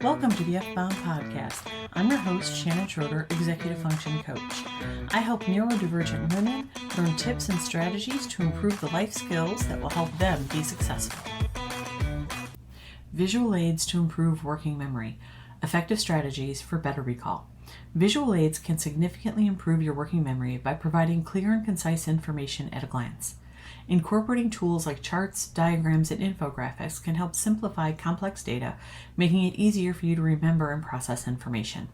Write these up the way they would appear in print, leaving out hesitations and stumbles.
Welcome to the F-Bound Podcast. I'm your host, Shannon Schroeder, Executive Function Coach. I help neurodivergent women learn tips and strategies to improve the life skills that will help them be successful. Visual aids to improve working memory. Effective strategies for better recall. Visual aids can significantly improve your working memory by providing clear and concise information at a glance. Incorporating tools like charts, diagrams, and infographics can help simplify complex data, making it easier for you to remember and process information.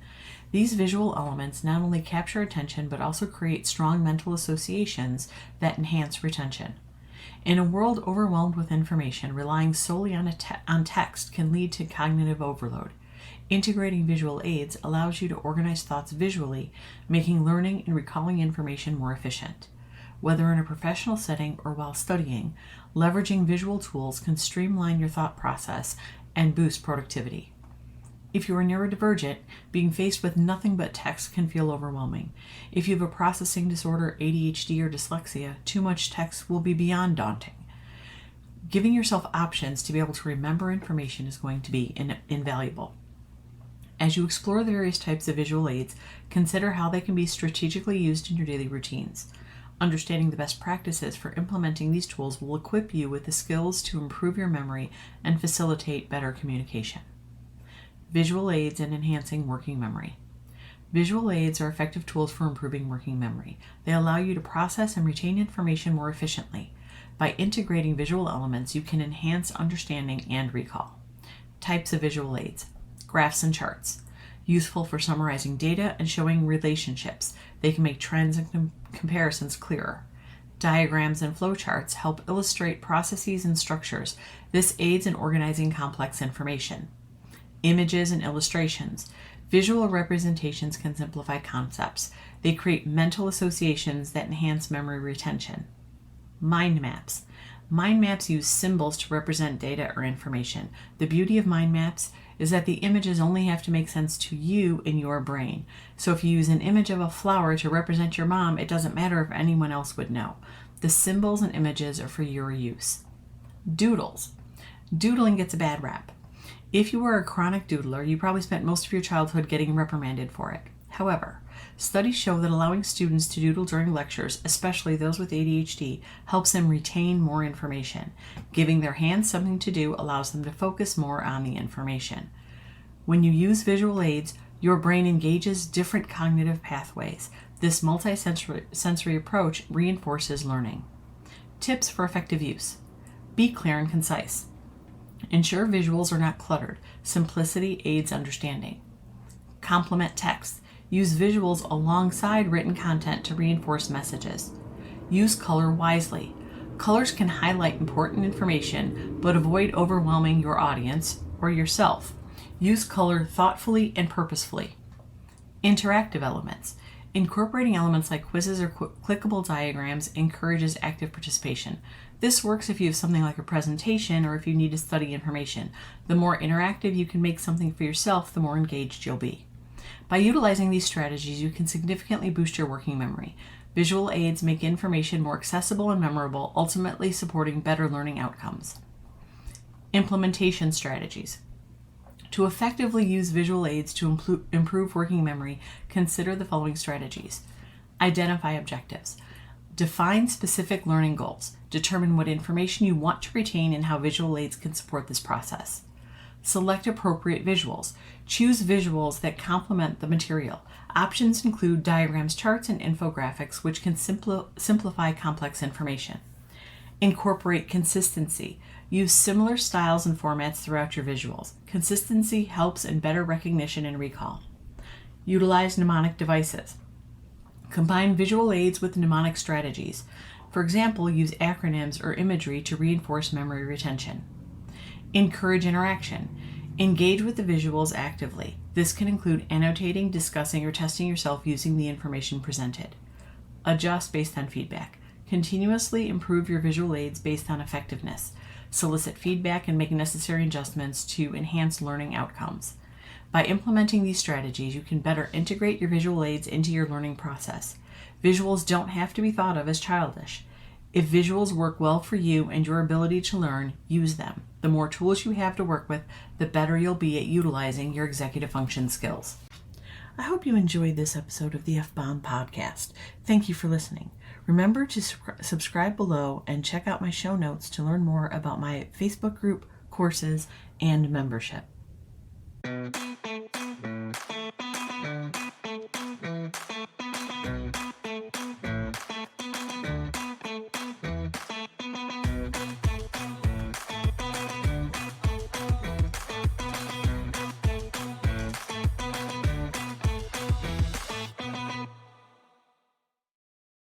These visual elements not only capture attention but also create strong mental associations that enhance retention. In a world overwhelmed with information, relying solely on text can lead to cognitive overload. Integrating visual aids allows you to organize thoughts visually, making learning and recalling information more efficient. Whether in a professional setting or while studying, leveraging visual tools can streamline your thought process and boost productivity. If you are neurodivergent, being faced with nothing but text can feel overwhelming. If you have a processing disorder, ADHD, or dyslexia, too much text will be beyond daunting. Giving yourself options to be able to remember information is going to be invaluable. As you explore the various types of visual aids, consider how they can be strategically used in your daily routines. Understanding the best practices for implementing these tools will equip you with the skills to improve your memory and facilitate better communication. Visual aids and enhancing working memory. Visual aids are effective tools for improving working memory. They allow you to process and retain information more efficiently. By integrating visual elements, you can enhance understanding and recall. Types of visual aids. Graphs and charts. Useful for summarizing data and showing relationships. They can make trends and comparisons clearer. Diagrams and flowcharts help illustrate processes and structures. This aids in organizing complex information. Images and illustrations. Visual representations can simplify concepts. They create mental associations that enhance memory retention. Mind maps. Mind maps use symbols to represent data or information. The beauty of mind maps is that the images only have to make sense to you in your brain. So if you use an image of a flower to represent your mom, it doesn't matter if anyone else would know. The symbols and images are for your use. Doodles. Doodling gets a bad rap. If you are a chronic doodler, you probably spent most of your childhood getting reprimanded for it. However, studies show that allowing students to doodle during lectures, especially those with ADHD, helps them retain more information. Giving their hands something to do allows them to focus more on the information. When you use visual aids, your brain engages different cognitive pathways. This multi-sensory approach reinforces learning. Tips for effective use. Be clear and concise. Ensure visuals are not cluttered. Simplicity aids understanding. Complement text. Use visuals alongside written content to reinforce messages. Use color wisely. Colors can highlight important information, but avoid overwhelming your audience or yourself. Use color thoughtfully and purposefully. Interactive elements. Incorporating elements like quizzes or clickable diagrams encourages active participation. This works if you have something like a presentation or if you need to study information. The more interactive you can make something for yourself, the more engaged you'll be. By utilizing these strategies, you can significantly boost your working memory. Visual aids make information more accessible and memorable, ultimately supporting better learning outcomes. Implementation strategies. To effectively use visual aids to improve working memory, consider the following strategies. Identify objectives. Define specific learning goals. Determine what information you want to retain and how visual aids can support this process. Select appropriate visuals. Choose visuals that complement the material. Options include diagrams, charts, and infographics, which can simplify complex information. Incorporate consistency. Use similar styles and formats throughout your visuals. Consistency helps in better recognition and recall. Utilize mnemonic devices. Combine visual aids with mnemonic strategies. For example, use acronyms or imagery to reinforce memory retention. Encourage interaction. Engage with the visuals actively. This can include annotating, discussing, or testing yourself using the information presented. Adjust based on feedback. Continuously improve your visual aids based on effectiveness. Solicit feedback and make necessary adjustments to enhance learning outcomes. By implementing these strategies, you can better integrate your visual aids into your learning process. Visuals don't have to be thought of as childish. If visuals work well for you and your ability to learn, use them. The more tools you have to work with, the better you'll be at utilizing your executive function skills. I hope you enjoyed this episode of the F-Bomb podcast. Thank you for listening. Remember to subscribe below and check out my show notes to learn more about my Facebook group, courses, and membership.